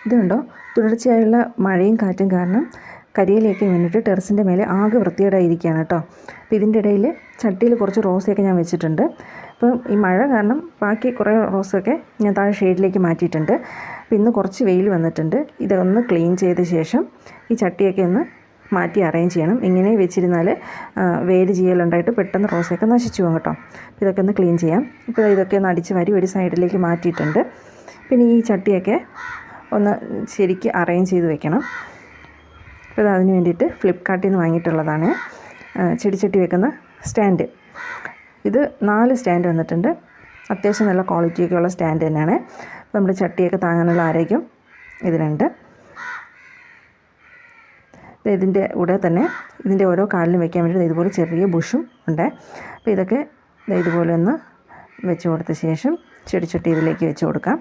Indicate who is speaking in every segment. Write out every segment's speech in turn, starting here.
Speaker 1: ഇത് കണ്ടോ, തുടർച്ചയായുള്ള മഴയും കാറ്റും കാരണം കരിയിലേക്ക് വീണിട്ട് ടെറസിൻ്റെ മേലെ ആകെ വൃത്തികേടായിരിക്കുകയാണ് കേട്ടോ. അപ്പോൾ ഇതിൻ്റെ ഇടയിൽ ചട്ടിയിൽ കുറച്ച് റോസയൊക്കെ ഞാൻ വെച്ചിട്ടുണ്ട്. അപ്പം ഈ മഴ കാരണം ബാക്കി കുറേ റോസൊക്കെ ഞാൻ താഴെ ഷെയ്ഡിലേക്ക് മാറ്റിയിട്ടുണ്ട്. അപ്പോൾ ഇന്ന് കുറച്ച് വെയിൽ വന്നിട്ടുണ്ട്. ഇതൊന്ന് ക്ലീൻ ചെയ്ത ശേഷം ഈ ചട്ടിയൊക്കെ ഒന്ന് മാറ്റി അറേഞ്ച് ചെയ്യണം. ഇങ്ങനെ വെച്ചിരുന്നാൽ വേര് ചെയ്യലുണ്ടായിട്ട് പെട്ടെന്ന് റോസയൊക്കെ നശിച്ചു പോകും കേട്ടോ. ഇതൊക്കെ ഒന്ന് ക്ലീൻ ചെയ്യാം. ഇപ്പോൾ ഇതൊക്കെ ഒന്ന് അടിച്ച് വാരി ഒരു സൈഡിലേക്ക് മാറ്റിയിട്ടുണ്ട്. പിന്നെ ഈ ചട്ടിയൊക്കെ ഒന്ന് ശരിക്ക് അറേഞ്ച് ചെയ്ത് വെക്കണം. അപ്പോൾ അതിന് വേണ്ടിയിട്ട് ഫ്ലിപ്കാർട്ടിൽ നിന്ന് വാങ്ങിയിട്ടുള്ളതാണ് ചെടിച്ചട്ടി വെക്കുന്ന സ്റ്റാൻഡ്. ഇത് 4 സ്റ്റാൻഡ് വന്നിട്ടുണ്ട്. അത്യാവശ്യം നല്ല ക്വാളിറ്റിയൊക്കെയുള്ള സ്റ്റാൻഡ് തന്നെയാണ്. അപ്പോൾ നമ്മുടെ ചട്ടിയൊക്കെ താങ്ങാനുള്ള ആരോഗ്യം ഇതിനുണ്ട്. ഇതിൻ്റെ കൂടെ തന്നെ ഇതിൻ്റെ ഓരോ കാലിലും വെക്കാൻ വേണ്ടി ഇതുപോലെ ചെറിയ ബുഷും ഉണ്ട്. അപ്പോൾ ഇതൊക്കെ ഇതുപോലെ ഒന്ന് വെച്ച് കൊടുത്ത ശേഷം ചെടിച്ചട്ടി ഇതിലേക്ക് വെച്ച് കൊടുക്കാം.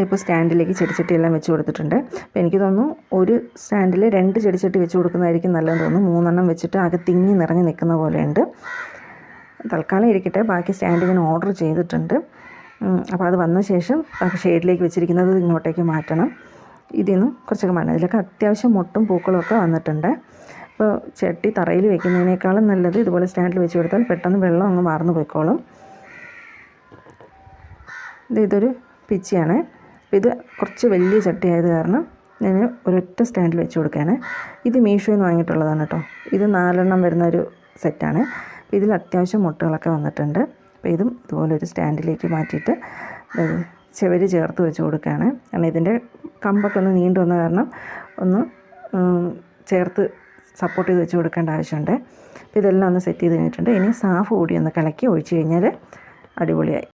Speaker 1: ഇപ്പോൾ സ്റ്റാൻഡിലേക്ക് ചെടിച്ചട്ടിയെല്ലാം വെച്ച് കൊടുത്തിട്ടുണ്ട്. അപ്പോൾ എനിക്ക് തോന്നുന്നു ഒരു സ്റ്റാൻഡിൽ 2 ചെടിച്ചട്ടി വെച്ച് കൊടുക്കുന്നതായിരിക്കും നല്ലതെന്ന് തോന്നുന്നു. 3 എണ്ണം വെച്ചിട്ട് ആകെ തിങ്ങി നിറഞ്ഞ് നിൽക്കുന്ന പോലെയുണ്ട്. തൽക്കാലം ഇരിക്കട്ടെ, ബാക്കി സ്റ്റാൻഡ് ഞാൻ ഓർഡർ ചെയ്തിട്ടുണ്ട്. അപ്പോൾ അത് വന്ന ശേഷം ബാക്കി ഷെയ്ഡിലേക്ക് വെച്ചിരിക്കുന്നത് ഇങ്ങോട്ടേക്ക് മാറ്റണം. ഇതിൽ നിന്നും കുറച്ചൊക്കെ മാറ്റണം. ഇതിലൊക്കെ അത്യാവശ്യം മൊട്ടും പൂക്കളും ഒക്കെ വന്നിട്ടുണ്ട്. അപ്പോൾ ചട്ടി തറയിൽ വെക്കുന്നതിനേക്കാളും നല്ലത് ഇതുപോലെ സ്റ്റാൻഡിൽ വെച്ച് കൊടുത്താൽ പെട്ടെന്ന് വെള്ളം അങ്ങ് വാർന്നു പോയിക്കോളും. ഇതൊരു പിച്ചിയാണ്. ഇത് കുറച്ച് വലിയ ചട്ടിയായത് കാരണം ഞാൻ ഒരൊറ്റ സ്റ്റാൻഡിൽ വെച്ച് കൊടുക്കുകയാണ്. ഇത് മീഷോയിൽ നിന്ന് വാങ്ങിയിട്ടുള്ളതാണ് കേട്ടോ. ഇത് 4 എണ്ണം വരുന്ന ഒരു സെറ്റാണ്. അപ്പോൾ ഇതിൽ അത്യാവശ്യം മുട്ടുകളൊക്കെ വന്നിട്ടുണ്ട്. അപ്പോൾ ഇതും ഇതുപോലെ ഒരു സ്റ്റാൻഡിലേക്ക് മാറ്റിയിട്ട് ചുവര് ചേർത്ത് വെച്ച് കൊടുക്കുകയാണ്. കാരണം ഇതിൻ്റെ കമ്പൊക്കെ ഒന്ന് നീണ്ടു വന്ന കാരണം ഒന്ന് ചേർത്ത് സപ്പോർട്ട് ചെയ്ത് വെച്ച് കൊടുക്കേണ്ട ആവശ്യമുണ്ട്. അപ്പോൾ ഇതെല്ലാം ഒന്ന് സെറ്റ് ചെയ്ത് കഴിഞ്ഞിട്ടുണ്ട്. ഇനി സാഫ് കൂടി ഒന്ന് കലക്കി ഒഴിച്ച് കഴിഞ്ഞാൽ അടിപൊളിയായി.